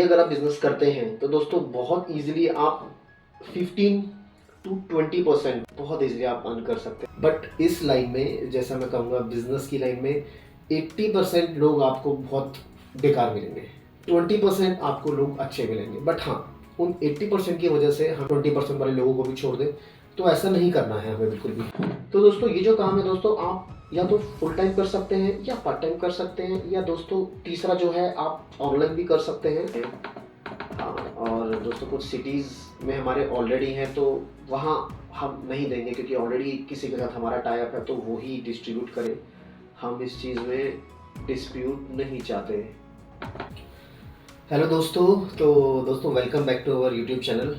अगर आप बिजनेस करते हैं तो दोस्तों बहुत इजीली आप 15 टू 20% बहुत इजीली आप अर्न कर सकते हैं। बट इस लाइन में जैसा मैं कहूँगा बिजनेस की लाइन में 80% लोग आपको बहुत बेकार मिलेंगे, 20% आपको लोग अच्छे मिलेंगे। बट हाँ, उन 80% की वजह से हम 20% वाले लोगों को भी छोड़ दें, तो ऐसा नहीं करना है हमें बिल्कुल भी। तो दोस्तों ये जो काम है दोस्तों, आप या तो फुल टाइम कर सकते हैं या पार्ट टाइम कर सकते हैं, या दोस्तों तीसरा जो है आप ऑनलाइन भी कर सकते हैं। हाँ, और दोस्तों कुछ सिटीज़ में हमारे ऑलरेडी हैं तो वहाँ हम नहीं देंगे, क्योंकि ऑलरेडी किसी के साथ हमारा टाई अप है तो वो ही डिस्ट्रीब्यूट करे। हम इस चीज़ में डिस्प्यूट नहीं चाहते। हेलो दोस्तों, तो दोस्तों welcome back to our YouTube channel.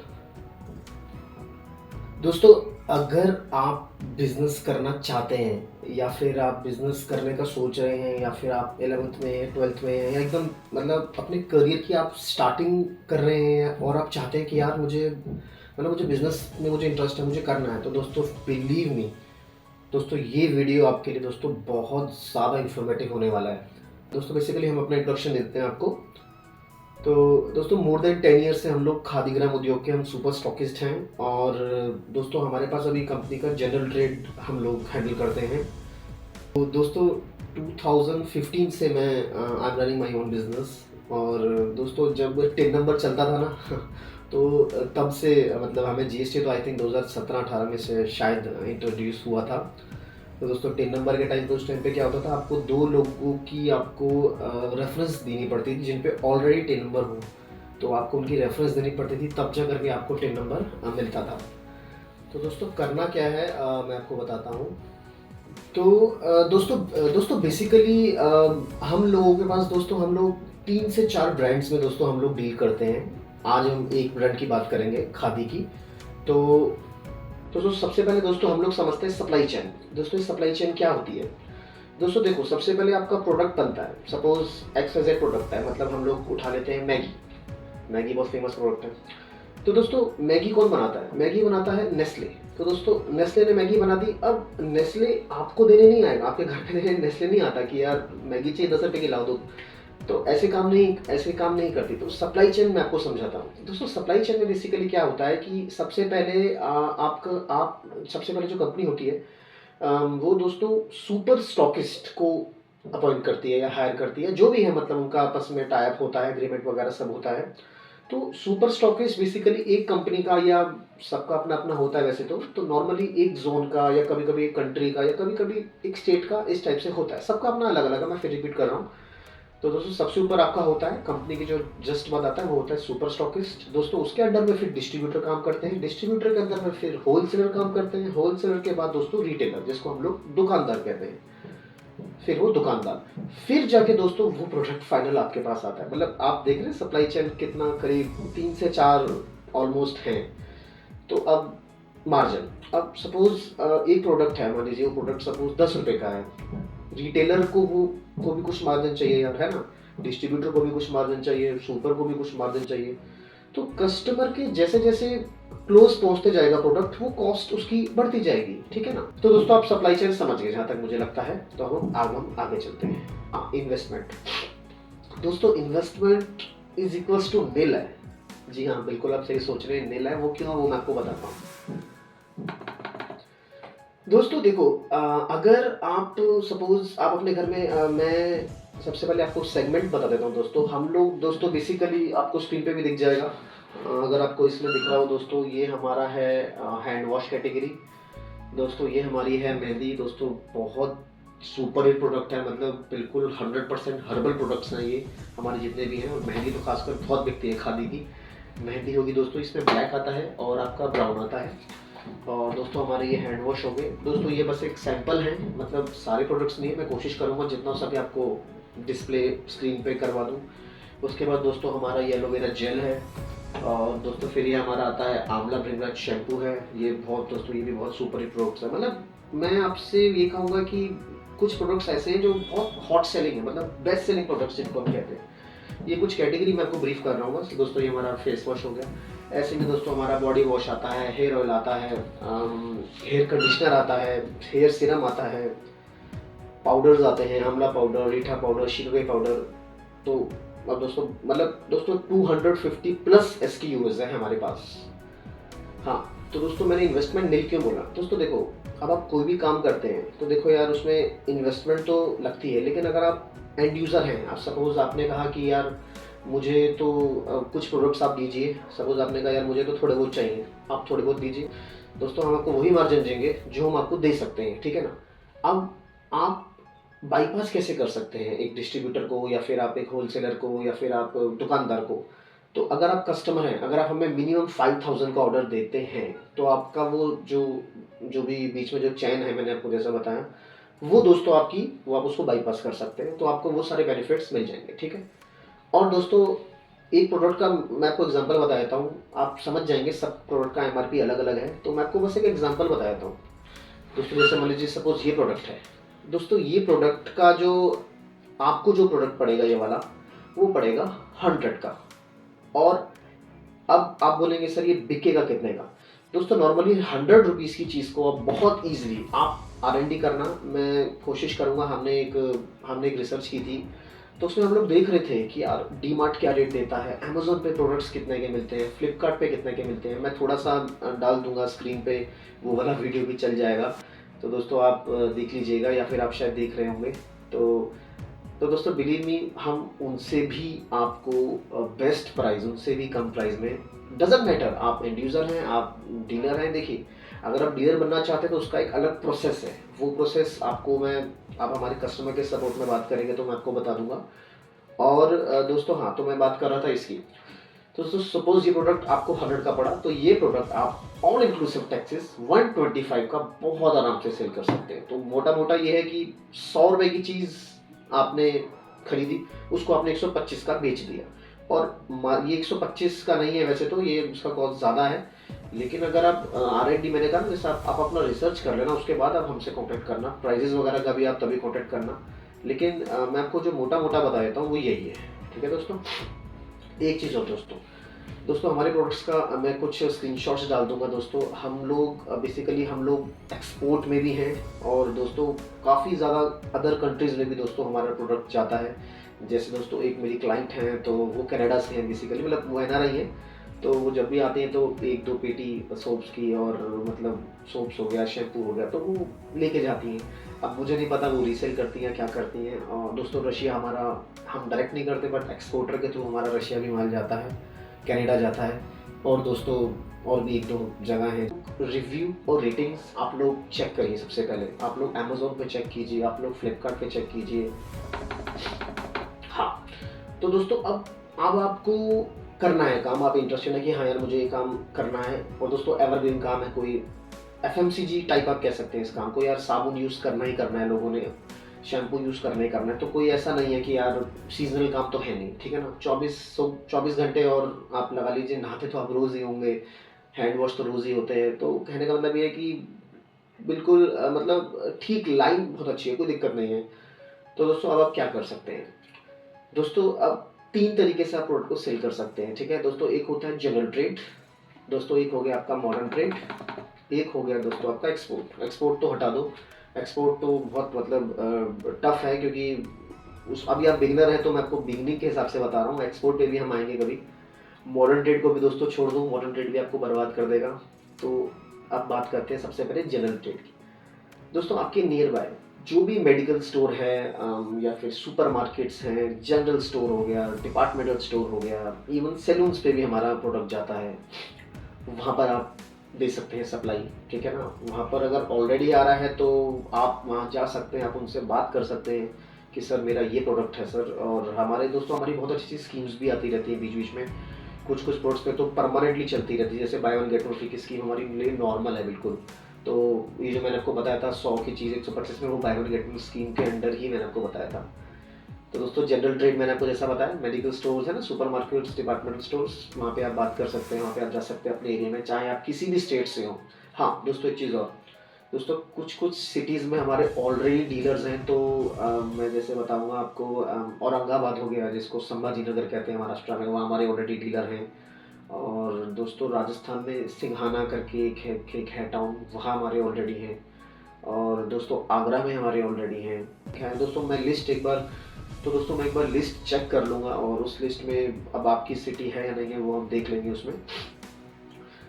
दोस्तों अगर आप बिजनेस करना चाहते हैं या फिर आप बिजनेस करने का सोच रहे हैं, या फिर आप 11th में हैं, 12th में हैं, या एकदम मतलब अपने करियर की आप स्टार्टिंग कर रहे हैं और आप चाहते हैं कि यार मुझे बिजनेस में मुझे इंटरेस्ट है, मुझे करना है, तो दोस्तों बिलीव मी दोस्तों ये वीडियो आपके लिए दोस्तों बहुत ज़्यादा इन्फॉर्मेटिव होने वाला है। दोस्तों बेसिकली हम अपना इंट्रोडक्शन देते हैं आपको। तो दोस्तों मोर देन 10 ईयर से हम लोग खादीग्राम उद्योग के हम सुपर स्टॉकिस्ट हैं, और दोस्तों हमारे पास अभी कंपनी का जनरल ट्रेड हम लोग हैंडल करते हैं। तो दोस्तों 2015 से मैं I am running my own business. और दोस्तों जब 10 नंबर चलता था ना तो तब से मतलब हमें जीएसटी तो आई थिंक 2017-18 में से शायद इंट्रोड्यूस हुआ था। तो दोस्तों 10 नंबर के टाइम पे उस टाइम पे क्या होता था, आपको 2 लोगों की आपको रेफरेंस देनी पड़ती थी जिन पे ऑलरेडी 10 नंबर हो, तो आपको उनकी रेफरेंस देनी पड़ती थी, तब जा करके आपको 10 नंबर मिलता था। तो दोस्तों करना क्या है मैं आपको बताता हूँ। तो दोस्तों बेसिकली हम लोगों के पास दोस्तों हम लोग 3 से 4 ब्रांड्स में दोस्तों हम लोग डील करते हैं। आज हम एक ब्रांड की बात करेंगे, खादी की। तो सबसे पहले दोस्तों हम लोग समझते हैं सप्लाई चेन। दोस्तों सप्लाई चेन क्या होती है? दोस्तों देखो, सबसे पहले आपका प्रोडक्ट बनता है, सपोज XYZ प्रोडक्ट है, मतलब हम लोग उठा लेते हैं मैगी। मैगी बहुत फेमस प्रोडक्ट है। तो दोस्तों मैगी कौन बनाता है? मैगी बनाता है नेस्ले। तो दोस्तों नेस्ले ने मैगी बना दी। अब नेस्ले आपको देने नहीं आएगा, आपके घर पे देने नेस्ले नहीं आता कि यार मैगी चाहिए 10 रुपये की लाओ दो। तो ऐसे काम नहीं करती। तो सप्लाई चेन मैं आपको समझाता हूँ। दोस्तों सप्लाई चेन में बेसिकली क्या होता है कि सबसे पहले सबसे पहले जो कंपनी होती है वो दोस्तों सुपर स्टॉकिस्ट को अपॉइंट करती है या हायर करती है, जो भी है, मतलब उनका आपस में टाई अप होता है, एग्रीमेंट वगैरह सब होता है। तो सुपर स्टॉकिस्ट बेसिकली एक कंपनी का या सबका अपना अपना होता है वैसे तो नॉर्मली एक जोन का या कभी कभी एक कंट्री का या कभी कभी एक स्टेट का इस टाइप से होता है। सबका अपना अलग अलग है, मैं फिर रिपीट कर रहा हूँ। तो दोस्तों सबसे ऊपर आपका होता है कंपनी की जो जस्ट बाद आता है वो होता है सुपर स्टॉकिस्ट। दोस्तों उसके अंडर में फिर डिस्ट्रीब्यूटर काम करते हैं, डिस्ट्रीब्यूटर के अंदर में फिर होलसेलर काम करते हैं, होलसेलर के बाद दोस्तों रिटेलर, जिसको हम लोग दुकानदार कहते हैं, फिर वो दुकानदार, फिर जाके दोस्तों वो प्रोडक्ट फाइनल आपके पास आता है। मतलब आप देख रहे हैं सप्लाई चेन कितना, करीब 3 से 4 ऑलमोस्ट हैं। तो अब मार्जिन, अब सपोज एक प्रोडक्ट है, मान लीजिए वो प्रोडक्ट सपोज 10 रुपये का है, रिटेलर को भी कुछ मार्जिन चाहिए यार, है ना, डिस्ट्रीब्यूटर को भी कुछ मार्जिन चाहिए, सुपर को भी कुछ मार्जिन चाहिए। तो कस्टमर के जैसे जैसे क्लोज पहुंचते जाएगा प्रोडक्ट, वो कॉस्ट उसकी बढ़ती जाएगी, ठीक है ना। तो दोस्तों आप सप्लाई चेन समझ गए जहां तक मुझे लगता है। तो हम आगे चलते हैं। इन्वेस्टमेंट। दोस्तों इन्वेस्टमेंट इज इक्वल्स टू निल है। जी हाँ, बिल्कुल आप सही सोच रहे हैं, निल है। वो क्यों है वो मैं आपको बताता हूँ। दोस्तों देखो, अगर आप सपोज आप अपने घर में मैं सबसे पहले आपको सेगमेंट बता देता हूँ। दोस्तों हम लोग दोस्तों बेसिकली आपको स्क्रीन पे भी दिख जाएगा, अगर आपको इसमें दिख रहा हो दोस्तों, ये हमारा है हैंड वॉश कैटेगरी। दोस्तों ये हमारी है मेहंदी। दोस्तों बहुत सुपर हिट प्रोडक्ट है, मतलब बिल्कुल 100% हर्बल प्रोडक्ट्स हैं ये हमारे जितने भी हैं। और मेहंदी तो खासकर बहुत बिकती है, खादी की मेहंदी होगी दोस्तों। इसमें ब्लैक आता है और आपका ब्राउन आता है। और दोस्तों हमारे ये हैंड वॉश हो गए। दोस्तों ये बस एक सैंपल है, मतलब सारे प्रोडक्ट्स नहीं है। मैं कोशिश करूँगा जितना हो सके आपको डिस्प्ले स्क्रीन पे करवा दूँ। उसके बाद दोस्तों हमारा ये एलोवेरा जेल है। और दोस्तों फिर ये हमारा आता है आंवला भृंगराज शैम्पू है। ये बहुत दोस्तों ये भी बहुत सुपर हिट प्रोडक्ट्स है। मतलब मैं आपसे ये कहूँगा कि कुछ प्रोडक्ट्स ऐसे हैं जो बहुत हॉट सेलिंग है, मतलब बेस्ट सेलिंग प्रोडक्ट्स जिनको हम कहते हैं। ये कुछ कैटेगरी मैं आपको ब्रीफ कर रहा हूँ बस। दोस्तों ये हमारा फेस वॉश हो गया। ऐसे में दोस्तों हमारा बॉडी वॉश आता है, हेयर ऑयल आता है, हेयर कंडीशनर आता है, हेयर सीरम आता है, पाउडर्स आते हैं, आंवला पाउडर, रीठा पाउडर, शीलवई पाउडर। तो अब दोस्तों मतलब दोस्तों 250 प्लस एसक्यूज हैं हमारे पास। हाँ, तो दोस्तों मैंने इन्वेस्टमेंट नील क्यों बोला? दोस्तों देखो, अब आप कोई भी काम करते हैं तो देखो यार उसमें इन्वेस्टमेंट तो लगती है, लेकिन अगर आप एंड यूज़र हैं, आप सपोज़ आपने कहा कि यार मुझे तो कुछ प्रोडक्ट्स आप दीजिए, सपोज़ आपने कहा यार मुझे तो थोड़े बहुत चाहिए, आप थोड़े बहुत दीजिए। दोस्तों हम आपको वही मार्जिन देंगे जो हम आपको दे सकते हैं, ठीक है ना? अब आप बाईपास कैसे कर सकते हैं एक डिस्ट्रीब्यूटर को, या फिर आप एक होलसेलर को, या फिर आप दुकानदार को? तो अगर आप कस्टमर हैं, अगर आप हमें मिनिमम 5000 का ऑर्डर देते हैं, तो आपका वो जो जो भी बीच में जो चैन है, मैंने आपको जैसा बताया, वो दोस्तों आपकी वो आप उसको बाईपास कर सकते हैं, तो आपको वो सारे बेनिफिट्स मिल जाएंगे, ठीक है। और दोस्तों एक प्रोडक्ट का मैं आपको एग्जांपल बता देता हूँ, आप समझ जाएंगे, सब प्रोडक्ट का एमआरपी अलग अलग है, तो मैं आपको बस एक एग्जांपल बता देता हूँ। दोस्तों जैसे मान लीजिए सपोज ये प्रोडक्ट है, दोस्तों ये प्रोडक्ट का जो आपको जो प्रोडक्ट पड़ेगा ये वाला, वो पड़ेगा 100 का। और अब आप बोलेंगे सर ये बिकेगा कितने का? दोस्तों नॉर्मली 100 रुपीज़ की चीज़ को आप बहुत ईजिली आप R&D करना, मैं कोशिश करूँगा। हमने एक रिसर्च की थी, तो उसमें हम लोग देख रहे थे कि यार डी मार्ट क्या रेट देता है, अमेजोन पे प्रोडक्ट्स कितने के मिलते हैं, फ्लिपकार्ट पे कितने के मिलते हैं। मैं थोड़ा सा डाल दूंगा स्क्रीन पे, वो वाला वीडियो भी चल जाएगा, तो दोस्तों आप देख लीजिएगा, या फिर आप शायद देख रहे होंगे। तो दोस्तों बिलीव मी, हम उनसे भी आपको बेस्ट प्राइस, उनसे भी कम प्राइस में, डजेंट मैटर आप एंड यूज़र हैं, आप डीलर हैं। देखिए अगर आप डीलर बनना चाहते हैं तो उसका एक अलग प्रोसेस है, वो प्रोसेस आपको मैं, आप हमारे कस्टमर के सपोर्ट में बात करेंगे तो मैं आपको बता दूंगा। और दोस्तों हाँ, तो मैं बात कर रहा था इसकी। तो दोस्तों सपोज ये प्रोडक्ट आपको 100 का पड़ा, तो ये प्रोडक्ट आप ऑल इंक्लूसिव टैक्सेस 125 का बहुत आराम से सेल कर सकते हैं। तो मोटा मोटा ये है कि 100 रुपये की चीज़ आपने खरीदी, उसको आपने 125 का बेच दिया। और ये 125 का नहीं है वैसे तो, ये उसका कॉस्ट ज़्यादा है, लेकिन अगर आप R&D, मैंने कहा ना, जैसे आप अपना रिसर्च कर लेना, उसके बाद आप हमसे कॉन्टैक्ट करना, प्राइजेस वगैरह का भी आप तभी कॉन्टैक्ट करना। लेकिन मैं आपको जो मोटा मोटा बता देता हूँ वो यही है, ठीक है दोस्तों। एक चीज़ और दोस्तों हमारे प्रोडक्ट्स का मैं कुछ स्क्रीनशॉट्स डाल दूंगा। दोस्तों हम लोग बेसिकली हम लोग एक्सपोर्ट में भी हैं, और दोस्तों काफ़ी ज़्यादा अदर कंट्रीज़ में भी दोस्तों हमारा प्रोडक्ट जाता है। जैसे दोस्तों एक मेरी क्लाइंट हैं, तो वो कनाडा से हैं बेसिकली, मतलब वो NRI हैं। तो वो जब भी आते हैं तो 1-2 पेटी सोप्स की, और मतलब सोप्स हो गया, शैम्पू हो गया, तो वो लेके जाती हैं। अब मुझे नहीं पता वो रीसेल करती हैं क्या करती हैं। और दोस्तों रशिया हमारा, हम डायरेक्ट नहीं करते, बट एक्सपोर्टर के थ्रू हमारा रशिया भी माल जाता है, कनाडा जाता है। और दोस्तों और भी 1-2 जगह हैं। रिव्यू और रेटिंग्स आप लोग चेक करिए, सबसे पहले आप लोग अमेजोन पे चेक कीजिए, आप लोग फ्लिपकार्ट पे चेक कीजिए। हाँ, तो दोस्तों अब आपको करना है काम, आप इंटरेस्टेड है कि हाँ यार मुझे ये काम करना है। और दोस्तों एवरग्रीन काम है, कोई FMCG टाइप आप कह सकते हैं इस काम को। यार साबुन यूज़ करना ही करना है लोगों ने, शैम्पू यूज़ करना ही करना है, तो कोई ऐसा नहीं है कि यार सीजनल काम तो है नहीं, ठीक है ना। 24 घंटे, और आप लगा लीजिए नहाते तो आप रोज़ ही होंगे, हैंड वॉश तो रोज़ ही होते हैं। तो कहने का मतलब ये है कि बिल्कुल मतलब ठीक, लाइन बहुत अच्छी है, कोई दिक्कत नहीं है। तो दोस्तों अब आप क्या कर सकते हैं? दोस्तों अब 3 तरीके से आप प्रोडक्ट को सेल कर सकते हैं, ठीक है दोस्तों। एक होता है जनरल ट्रेड, दोस्तों एक हो गया आपका मॉडर्न ट्रेड, एक हो गया दोस्तों आपका एक्सपोर्ट। एक्सपोर्ट तो हटा दो, एक्सपोर्ट तो बहुत मतलब टफ है, क्योंकि उस अभी आप बिगिनर हैं, तो मैं आपको बिगनिंग के हिसाब से बता रहा हूँ। एक्सपोर्ट पे भी हम आएंगे कभी। मॉडर्न ट्रेड को भी दोस्तों छोड़ दो, मॉडर्न ट्रेड भी आपको बर्बाद कर देगा। तो अब बात करते हैं सबसे पहले जनरल ट्रेड की। दोस्तों आपके नियर बाय जो भी मेडिकल स्टोर है, या फिर सुपर मार्केट्स हैं, जनरल स्टोर हो गया, डिपार्टमेंटल स्टोर हो गया, इवन सैलून्स पे भी हमारा प्रोडक्ट जाता है, वहाँ पर आप दे सकते हैं सप्लाई, ठीक है ना। वहाँ पर अगर ऑलरेडी आ रहा है तो आप वहाँ जा सकते हैं, आप उनसे बात कर सकते हैं कि सर मेरा ये प्रोडक्ट है सर। और हमारे दोस्तों हमारी बहुत अच्छी स्कीम्स भी आती रहती है बीच बीच में, कुछ प्रोडक्ट्स पे तो परमानेंटली चलती रहती है, जैसे by one get one free की स्कीम हमारी लिए नॉर्मल है बिल्कुल। तो ये जो मैंने आपको बताया था 100 की चीज़ 125 में, वो by one get one scheme के अंडर ही मैंने आपको बताया था। तो दोस्तों जनरल ट्रेड मैंने आपको जैसा बताया, मेडिकल स्टोर्स है ना, सुपर मार्केट्स, डिपार्टमेंटल स्टोर्स, वहाँ पे आप बात कर सकते हैं, वहाँ पे आप जा सकते हैं अपने एरिया में, चाहे आप किसी भी स्टेट से हो। हाँ दोस्तों एक चीज़ और, दोस्तों कुछ सिटीज़ में हमारे ऑलरेडी डीलर्स हैं। तो मैं जैसे बताऊंगा आपको, औरंगाबाद हो गया, जिसको संभाजी नगर कहते हैं महाराष्ट्र में, वहाँ हमारे ऑलरेडी डीलर हैं। और दोस्तों राजस्थान में सिंघाना करके एक है टाउन, वहाँ हमारे ऑलरेडी हैं। और दोस्तों आगरा में हमारे ऑलरेडी हैं। खैर दोस्तों मैं लिस्ट एक बार तो दोस्तों मैं एक बार लिस्ट चेक कर लूँगा और उस लिस्ट में अब आपकी सिटी है या नहीं है वो हम देख लेंगे उसमें।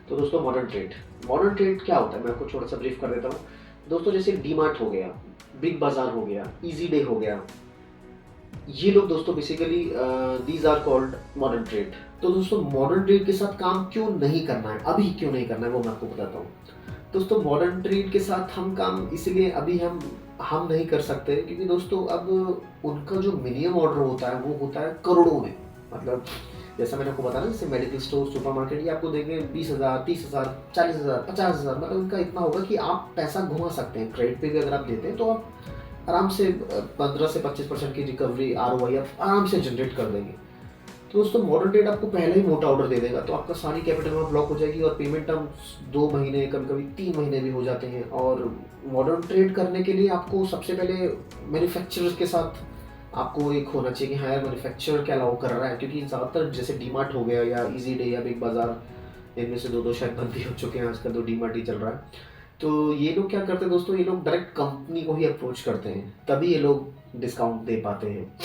तो दोस्तों मॉडर्न ट्रेड क्या होता है मैं आपको थोड़ा सा ब्रीफ कर देता हूँ। दोस्तों जैसे डी मार्ट हो गया, बिग बाजार हो गया, इजी डे हो गया, ये लोग दोस्तों basically these are called modern trade. तो दोस्तों मॉडर्न ट्रेड के साथ काम क्यों नहीं करना है, अभी क्यों नहीं करना है वो मैं आपको बताता हूँ। दोस्तों मॉडर्न ट्रेड के साथ हम काम इसलिए अभी हम नहीं कर सकते क्योंकि दोस्तों अब उनका जो मिनिमम ऑर्डर होता है वो होता है करोड़ों में। मतलब जैसा मैंने आपको बताया ना, जैसे मेडिकल स्टोर, सुपरमार्केट, ये आपको देंगे 20,000, 30,000, 40,000, 50,000, मतलब उनका इतना होगा कि आप पैसा घुमा सकते हैं। क्रेडिट पे भी अगर आप देते हैं तो आप आराम से 15 से 25% की रिकवरी ROI आप आराम से जनरेट कर देंगे। तो दोस्तों मॉडर्न ट्रेड आपको पहले ही मोटा ऑर्डर दे देगा, तो आपका सारी कैपिटल वहाँ ब्लॉक हो जाएगी और पेमेंट टर्म 2 महीने, कभी कभी 3 महीने भी हो जाते हैं। और मॉडर्न ट्रेड करने के लिए आपको सबसे पहले मैन्युफैक्चरर्स के साथ आपको एक होना चाहिए कि हाँ यार मैन्युफैक्चरर क्या अलाउ कर रहा है, क्योंकि ज़्यादातर जैसे डी मार्ट हो गया या इजी डे या बिग बाज़ार, इनमें से दो शायद बंद भी हो चुके हैं, आजकल तो डी मार्ट ही चल रहा है। तो ये लोग क्या करते हैं दोस्तों, ये लोग डायरेक्ट कंपनी को ही अप्रोच करते हैं, तभी ये लोग डिस्काउंट दे पाते हैं।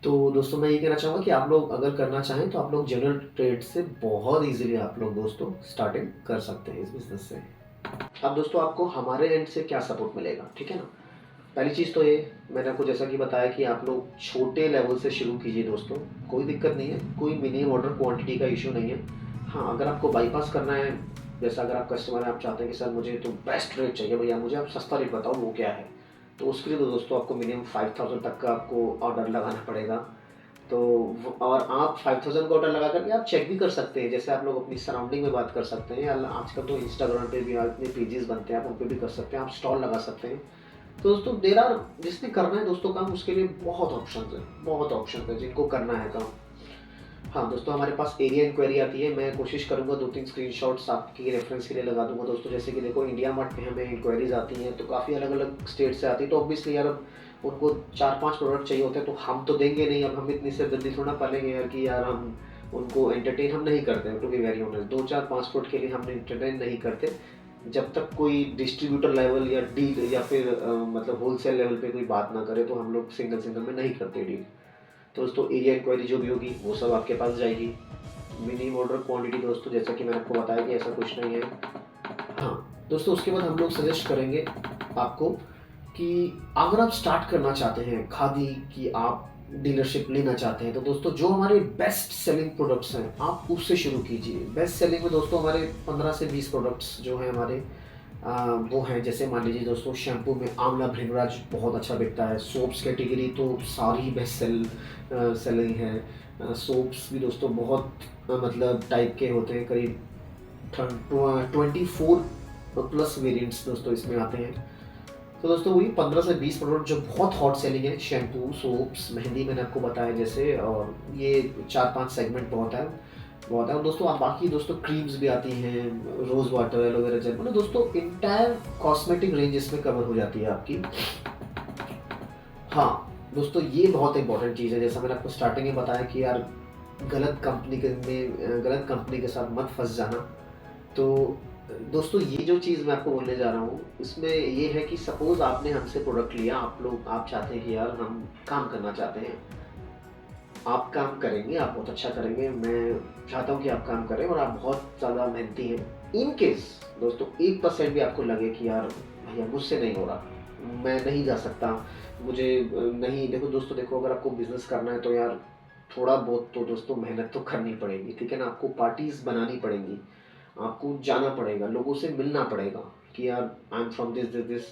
तो दोस्तों मैं ये कहना चाहूँगा कि आप लोग अगर करना चाहें तो आप लोग जनरल ट्रेड से बहुत इजीली आप लोग दोस्तों स्टार्टिंग कर सकते हैं इस बिज़नेस से। अब दोस्तों आपको हमारे एंड से क्या सपोर्ट मिलेगा, ठीक है ना। पहली चीज़ तो ये, मैंने आपको जैसा कि बताया कि आप लोग छोटे लेवल से शुरू कीजिए दोस्तों, कोई दिक्कत नहीं है, कोई मिनिमम ऑर्डर क्वांटिटी का इशू नहीं है। हाँ अगर आपको बाईपास करना है, जैसा अगर आप कस्टमर हैं, आप चाहते हैं कि सर मुझे तो बेस्ट रेट चाहिए भैया, मुझे आप सस्ता रेट बताओ वो क्या है, तो उसके लिए तो दोस्तों आपको मिनिमम 5,000 तक का आपको ऑर्डर लगाना पड़ेगा। तो और आप 5,000 का ऑर्डर लगा करके आप चेक भी कर सकते हैं, जैसे आप लोग अपनी सराउंडिंग में बात कर सकते हैं, या आजकल तो इंस्टाग्राम पे भी इतने पेजेस बनते हैं, आप उन पर भी कर सकते हैं, आप स्टॉल लगा सकते हैं। तो दोस्तों देर आर, जिसने करना है दोस्तों काम, उसके लिए बहुत ऑप्शन है जिनको करना है काम। हाँ दोस्तों हमारे पास एरिया इंक्वायरी आती है, मैं कोशिश करूंगा 2-3 स्क्रीनशॉट्स आपकी रेफरेंस के लिए लगा दूंगा दोस्तों। जैसे कि देखो इंडिया मार्ट पे हमें इंक्वायरीज आती हैं तो काफ़ी अलग अलग स्टेट से आती है, तो ऑब्वियसली यार अब उनको 4-5 प्रोडक्ट चाहिए होते हैं, तो हम तो देंगे नहीं, अब हम इतनी सिरदर्दी थोड़ा पालेंगे यार कि यार हम उनको एंटरटेन हम नहीं करते हैं। To be very honest 2-4-5 product के लिए हम एंटरटेन नहीं करते जब तक कोई डिस्ट्रीब्यूटर लेवल या डील या फिर मतलब होलसेल लेवल पे कोई बात ना करे, तो हम लोग सिंगल में नहीं करते डील। तो दोस्तों एरिया इंक्वायरी जो भी होगी वो सब आपके पास जाएगी। मिनिमम ऑर्डर क्वांटिटी दोस्तों जैसा कि मैंने आपको बताया कि ऐसा कुछ नहीं है। हाँ दोस्तों उसके बाद हम लोग सजेस्ट करेंगे आपको कि अगर आप स्टार्ट करना चाहते हैं खादी की, आप डीलरशिप लेना चाहते हैं, तो दोस्तों जो हमारे बेस्ट सेलिंग प्रोडक्ट्स हैं आप उससे शुरू कीजिए। बेस्ट सेलिंग में दोस्तों हमारे 15 से 20 प्रोडक्ट्स जो हैं हमारे वो हैं, जैसे मान लीजिए दोस्तों शैम्पू में आंवला भृंगराज बहुत अच्छा बिकता है। सोप्स कैटेगरी तो सारी बेस्ट सेलिंग है। सोप्स भी दोस्तों बहुत मतलब टाइप के होते हैं, करीब 24+ वेरिएंट्स दोस्तों इसमें आते हैं। तो दोस्तों वही 15 से 20 प्रोडक्ट जो बहुत हॉट सेलिंग है, शैम्पू, सोप्स, मेहंदी मैंने आपको बताया जैसे, और ये 4-5 सेगमेंट बहुत है। और दोस्तों आप बाकी दोस्तों क्रीम्स भी आती हैं, रोज़ वाटर, एलोवेरा जेल, मतलब दोस्तों इंटायर कॉस्मेटिक रेंज इसमें कवर हो जाती है आपकी। हाँ दोस्तों ये बहुत इंपॉर्टेंट चीज़ है, जैसा मैंने आपको स्टार्टिंग में बताया कि यार गलत कंपनी के साथ मत फंस जाना। तो दोस्तों ये जो चीज़ मैं आपको बोलने जा रहा हूँ इसमें ये है कि सपोज़ आपने हमसे प्रोडक्ट लिया, आप चाहते हैं कि यार हम काम करना चाहते हैं, आप काम करेंगे, आप बहुत अच्छा करेंगे, मैं चाहता हूँ कि आप काम करें और आप बहुत ज़्यादा मेहनती हैं। इन केस दोस्तों 1% भी आपको लगे कि यार भैया मुझसे नहीं हो रहा, मैं नहीं जा सकता, मुझे नहीं, देखो अगर आपको बिज़नेस करना है तो यार थोड़ा बहुत तो दोस्तों मेहनत तो करनी पड़ेगी, ठीक है ना। आपको पार्टीज़ बनानी पड़ेंगी, आपको जाना पड़ेगा, लोगों से मिलना पड़ेगा कि यार आई एम फ्रॉम दिस,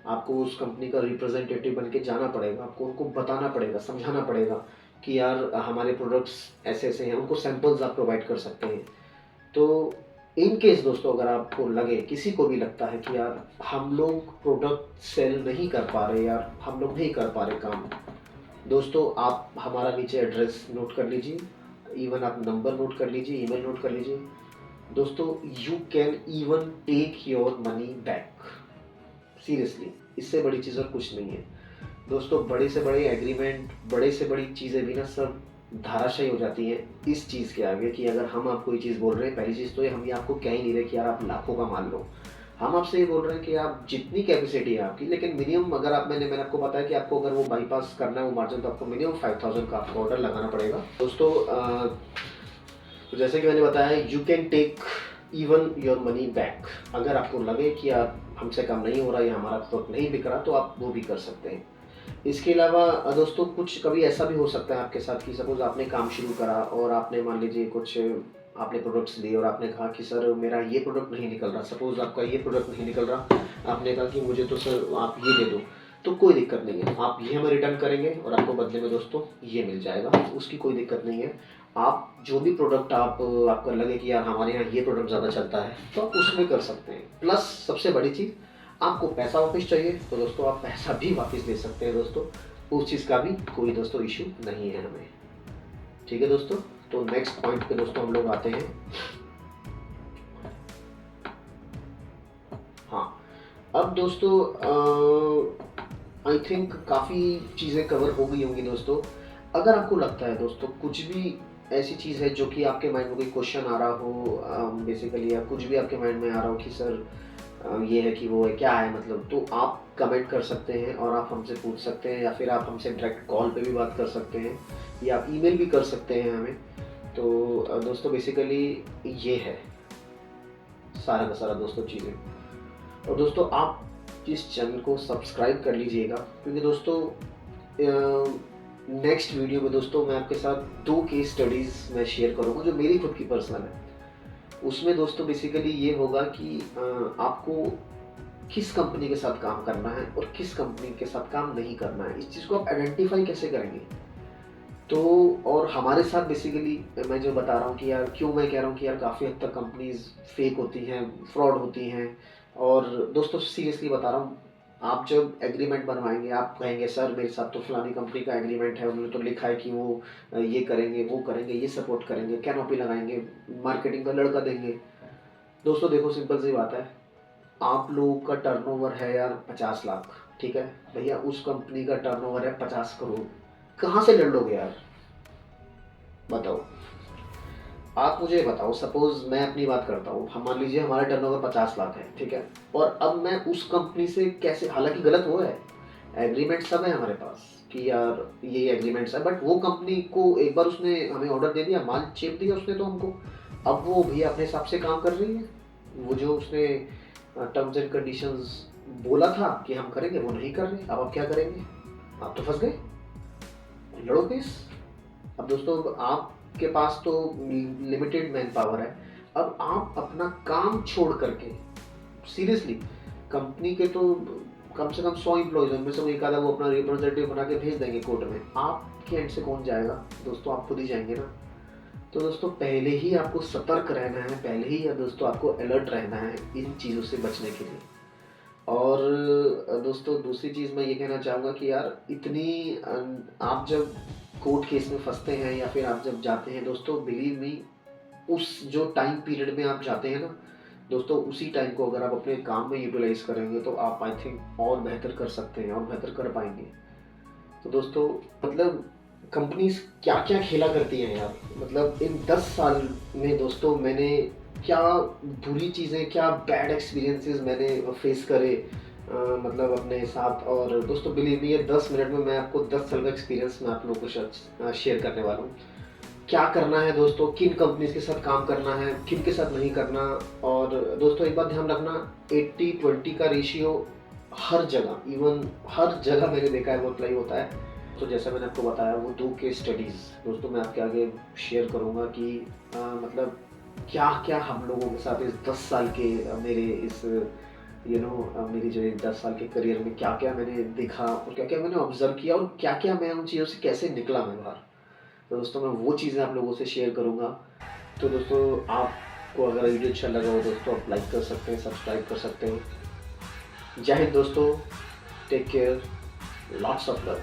आपको उस कंपनी का रिप्रेजेंटेटिव बन के जाना पड़ेगा, आपको उनको बताना पड़ेगा, समझाना पड़ेगा कि यार हमारे प्रोडक्ट्स ऐसे ऐसे हैं, उनको सैंपल्स आप प्रोवाइड कर सकते हैं। तो इन केस दोस्तों अगर आपको लगे, किसी को भी लगता है कि यार हम लोग प्रोडक्ट सेल नहीं कर पा रहे, यार हम लोग नहीं कर पा रहे काम, दोस्तों आप हमारा नीचे एड्रेस नोट कर लीजिए, इवन आप नंबर नोट कर लीजिए, ईमेल नोट कर लीजिए दोस्तों। You can even take your money back, seriously, इससे बड़ी चीज़ और कुछ नहीं है दोस्तों। बड़े से बड़े एग्रीमेंट, बड़े से बड़ी चीज़ें भी ना सब धाराशायी हो जाती हैं इस चीज़ के आगे कि अगर हम आपको ये चीज़ बोल रहे हैं। पहली चीज़ तो ये हम ये आपको कह ही नहीं रहे कि यार आप लाखों का मान लो, हम आपसे ये बोल रहे हैं कि आप जितनी कैपेसिटी है आपकी, लेकिन मिनिमम अगर आप मैंने मैंने आपको बताया कि आपको अगर वो बाईपास करना है वो मार्जिन, तो आपको मिनिमम 5000 का आपको ऑर्डर लगाना पड़ेगा दोस्तों। तो जैसे कि मैंने बताया, you can take even your money back. अगर आपको लगे कि आप हमसे कम नहीं हो रहा या हमारा प्रोडक्ट नहीं बिक रहा, तो आप वो भी कर सकते हैं। इसके अलावा दोस्तों कुछ कभी ऐसा भी हो सकता है आपके साथ कि सपोज़ आपने काम शुरू करा और आपने मान लीजिए कुछ आपने प्रोडक्ट्स लिए और आपने कहा कि सर मेरा ये प्रोडक्ट नहीं निकल रहा, सपोज़ आपका ये प्रोडक्ट नहीं निकल रहा, आपने कहा कि मुझे तो सर आप ये दे दो, तो कोई दिक्कत नहीं है, आप ये हमें रिटर्न करेंगे और आपको बदले में दोस्तों ये मिल जाएगा, उसकी कोई दिक्कत नहीं है। आप जो भी प्रोडक्ट आपको लगे कि यार हमारे यहाँ ये प्रोडक्ट ज़्यादा चलता है, तो आप उसमें कर सकते हैं। प्लस सबसे बड़ी चीज़, आपको पैसा वापस चाहिए तो दोस्तों आप पैसा भी वापस दे सकते हैं दोस्तों, उस चीज़ का भी कोई दोस्तों इशू नहीं है हमें। ठीक है दोस्तों, तो नेक्स्ट पॉइंट पे दोस्तों हम लोग आते हैं। हाँ, अब दोस्तों आई थिंक काफ़ी चीज़ें कवर हो गई होंगी दोस्तों। अगर आपको लगता है दोस्तों कुछ भी ऐसी चीज़ है जो कि आपके माइंड में कोई क्वेश्चन आ रहा हो बेसिकली, या कुछ भी आपके माइंड में आ रहा हो कि सर ये है कि वो है, क्या है मतलब, तो आप कमेंट कर सकते हैं और आप हमसे पूछ सकते हैं, या फिर आप हमसे डायरेक्ट कॉल पे भी बात कर सकते हैं, या आप ईमेल भी कर सकते हैं हमें। तो दोस्तों बेसिकली ये है सारा का सारा दोस्तों चीज़ें। और दोस्तों आप इस चैनल को सब्सक्राइब कर लीजिएगा, क्योंकि दोस्तों नेक्स्ट वीडियो में दोस्तों मैं आपके साथ 2 केस स्टडीज़ मैं शेयर करूँगा जो मेरी खुद की पर्सनल है। उसमें दोस्तों बेसिकली ये होगा कि आपको किस कंपनी के साथ काम करना है और किस कंपनी के साथ काम नहीं करना है, इस चीज़ को आप आइडेंटिफाई कैसे करेंगे। तो और हमारे साथ बेसिकली मैं जो बता रहा हूँ कि यार क्यों मैं कह रहा हूँ कि यार काफ़ी हद तक कंपनीज फेक होती हैं, फ्रॉड होती हैं। और दोस्तों सीरियसली बता रहा हूँ, आप जब एग्रीमेंट बनवाएंगे, आप कहेंगे सर मेरे साथ तो फलानी कंपनी का एग्रीमेंट है, उन्होंने तो लिखा है कि वो ये करेंगे, वो करेंगे, ये सपोर्ट करेंगे, कैनोपी लगाएंगे, मार्केटिंग का लड़का देंगे। दोस्तों देखो सिंपल सी बात है, आप लोगों का टर्नओवर है यार 50 लाख, ठीक है भैया, उस कंपनी का टर्नओवर है 50 करोड़, कहाँ से लड़ लोगे यार बताओ। आप मुझे बताओ, सपोज मैं अपनी बात करता हूँ, हम मान लीजिए हमारा टर्नओवर 50 लाख है, ठीक है, और अब मैं उस कंपनी से कैसे, हालांकि गलत वो है, एग्रीमेंट सब है हमारे पास कि यार ये एग्रीमेंट्स है, बट वो कंपनी को एक बार उसने हमें ऑर्डर दे दिया, माल चेप दिया उसने तो हमको, अब वो भैया अपने हिसाब से काम कर रही है, वो जो उसने टर्म्स एंड कंडीशंस बोला था कि हम करेंगे वो नहीं कर रहे, अब आप क्या करेंगे, आप तो फंस गए, लड़ो केस। अब दोस्तों आपके पास तो लिमिटेड मैन पावर है, अब आप अपना काम छोड़ करके सीरियसली, कंपनी के तो कम से कम 100 एम्प्लॉयज, उनमें से एक आधा वो अपना रिप्रेजेंटेटिव बना के भेज देंगे कोर्ट में, आपके एंड से कौन जाएगा दोस्तों, आप खुद ही जाएंगे ना। तो दोस्तों पहले ही आपको सतर्क रहना है, पहले ही दोस्तों आपको अलर्ट रहना है इन चीज़ों से बचने के लिए। और दोस्तों दूसरी चीज़ मैं ये कहना चाहूँगा कि यार इतनी आप जब कोर्ट केस में फंसते हैं या फिर आप जब जाते हैं दोस्तों, बिलीव मी, उस जो टाइम पीरियड में आप जाते हैं ना दोस्तों, उसी टाइम को अगर आप अपने काम में यूटिलाइज करेंगे तो आप आई थिंक और बेहतर कर सकते हैं और बेहतर कर पाएंगे। तो दोस्तों मतलब कंपनीज क्या क्या खेला करती हैं यार, मतलब इन 10 साल में दोस्तों मैंने क्या बुरी चीज़ें, क्या बैड एक्सपीरियंसेस मैंने फेस करे मतलब अपने साथ। और दोस्तों बिलीव मी, ये 10 मिनट में मैं आपको 10 साल का एक्सपीरियंस मैं आप लोगों को शेयर करने वाला हूँ। क्या करना है दोस्तों, किन कंपनीज के साथ काम करना है, किन के साथ नहीं करना। और दोस्तों एक बात ध्यान रखना, 80-20 का रेशियो हर जगह, इवन हर जगह मैंने देखा है वो अप्लाई होता है। तो जैसा मैंने आपको बताया वो 2 केस स्टडीज़ दोस्तों मैं आपके आगे शेयर करूँगा कि मतलब क्या क्या हम लोगों के साथ इस 10 साल के मेरे इस मेरी जो 10 साल के करियर में क्या क्या मैंने देखा और क्या क्या मैंने ऑब्जर्व किया और क्या क्या मैं उन चीज़ों से कैसे निकला मैं बाहर। तो दोस्तों मैं वो चीज़ें आप लोगों से शेयर करूँगा। तो दोस्तों आपको अगर वीडियो अच्छा लगा हो दोस्तों, आप लाइक कर सकते हैं, सब्सक्राइब कर सकते हैं। जय हिंद दोस्तों, take care, lots of love.